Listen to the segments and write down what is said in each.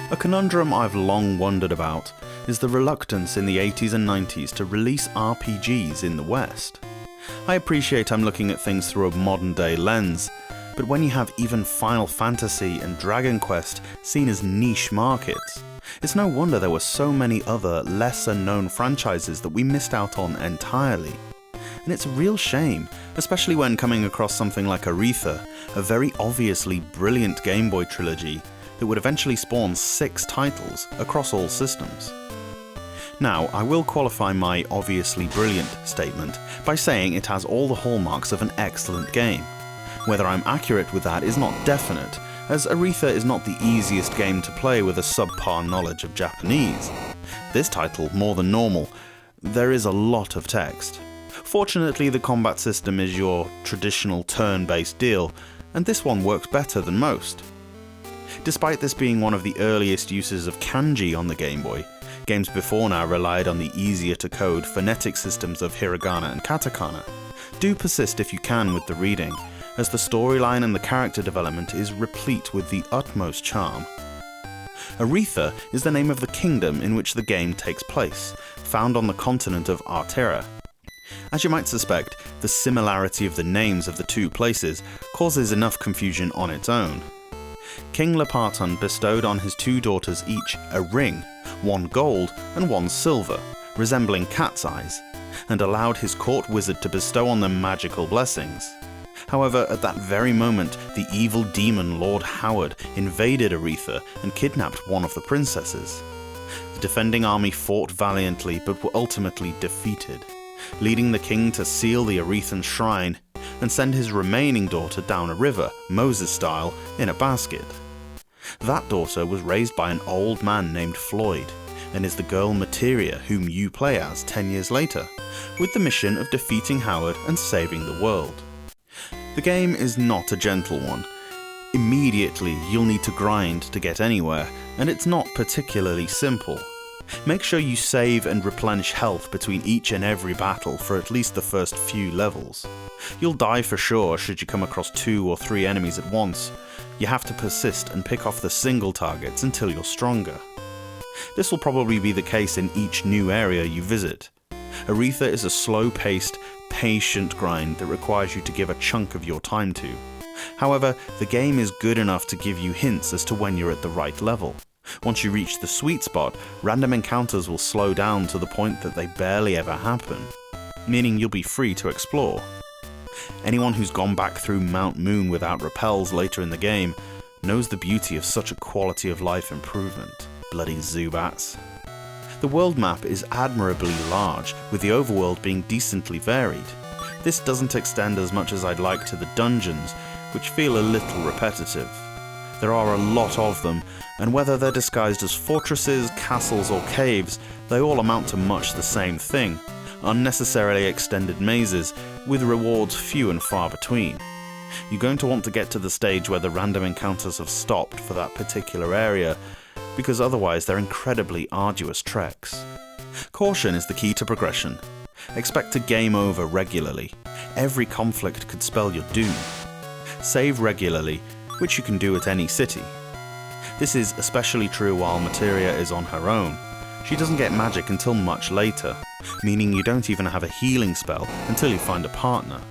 A conundrum I've long wondered about is the reluctance in the 80s and 90s to release RPGs in the West. I appreciate I'm looking at things through a modern-day lens, but when you have even Final Fantasy and Dragon Quest seen as niche markets, it's no wonder there were so many other lesser-known franchises that we missed out on entirely. And it's a real shame, especially when coming across something like Aretha, a very obviously brilliant Game Boy trilogy that would eventually spawn 6 titles across all systems. Now, I will qualify my obviously brilliant statement by saying it has all the hallmarks of an excellent game. Whether I'm accurate with that is not definite, as Aretha is not the easiest game to play with a subpar knowledge of Japanese. This title, more than normal, there is a lot of text. Fortunately, the combat system is your traditional turn-based deal, and this one works better than most. Despite this being one of the earliest uses of kanji on the Game Boy, games before now relied on the easier-to-code phonetic systems of hiragana and katakana. Do persist if you can with the reading, as the storyline and the character development is replete with the utmost charm. Aretha is the name of the kingdom in which the game takes place, found on the continent of Aretha. As you might suspect, the similarity of the names of the two places causes enough confusion on its own. King Leparton bestowed on his 2 daughters each a ring, 1 gold and 1 silver, resembling cat's eyes, and allowed his court wizard to bestow on them magical blessings. However, at that very moment, the evil demon Lord Howard invaded Aretha and kidnapped one of the princesses. The defending army fought valiantly but were ultimately defeated, leading the king to seal the Arethan shrine and send his remaining daughter down a river, Moses-style, in a basket. That daughter was raised by an old man named Floyd, and is the girl Materia whom you play as 10 years later, with the mission of defeating Howard and saving the world. The game is not a gentle one. Immediately you'll need to grind to get anywhere, and it's not particularly simple. Make sure you save and replenish health between each and every battle for at least the first few levels. You'll die for sure should you come across 2 or 3 enemies at once. You have to persist and pick off the single targets until you're stronger. This will probably be the case in each new area you visit. Aretha is a slow-paced, patient grind that requires you to give a chunk of your time to. However, the game is good enough to give you hints as to when you're at the right level. Once you reach the sweet spot, random encounters will slow down to the point that they barely ever happen, meaning you'll be free to explore. Anyone who's gone back through Mount Moon without rappels later in the game knows the beauty of such a quality of life improvement. Bloody Zubats. The world map is admirably large, with the overworld being decently varied. This doesn't extend as much as I'd like to the dungeons, which feel a little repetitive. There are a lot of them, and whether they're disguised as fortresses, castles or caves, they all amount to much the same thing: unnecessarily extended mazes, with rewards few and far between. You're going to want to get to the stage where the random encounters have stopped for that particular area, because otherwise they're incredibly arduous treks. Caution is the key to progression. Expect to game over regularly. Every conflict could spell your doom. Save regularly, which you can do at any city. This is especially true while Materia is on her own. She doesn't get magic until much later, meaning you don't even have a healing spell until you find a partner.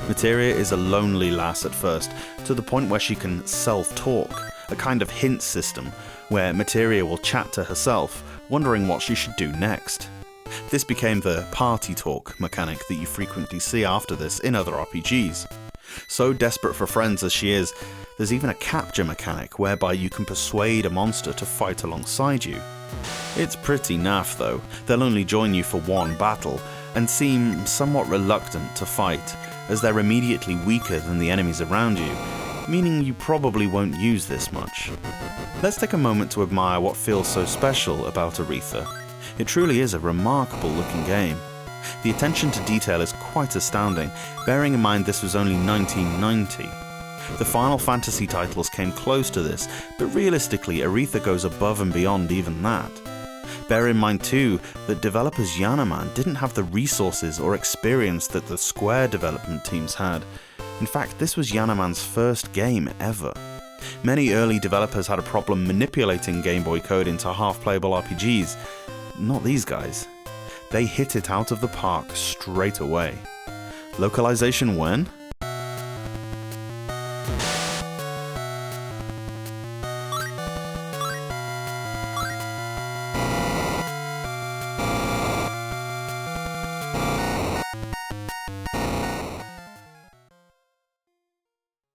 Materia is a lonely lass at first, to the point where she can self-talk, a kind of hint system where Materia will chat to herself, wondering what she should do next. This became the party talk mechanic that you frequently see after this in other RPGs. So desperate for friends as she is, there's even a capture mechanic whereby you can persuade a monster to fight alongside you. It's pretty naff though. They'll only join you for one battle, and seem somewhat reluctant to fight, as they're immediately weaker than the enemies around you, meaning you probably won't use this much. Let's take a moment to admire what feels so special about Aretha. It truly is a remarkable looking game. The attention to detail is quite astounding, bearing in mind this was only 1990. The Final Fantasy titles came close to this, but realistically Aretha goes above and beyond even that. Bear in mind too that developers Yanoman didn't have the resources or experience that the Square development teams had. In fact, this was Yanoman's first game ever. Many early developers had a problem manipulating Game Boy code into half-playable RPGs. Not these guys. They hit it out of the park straight away. Localization when?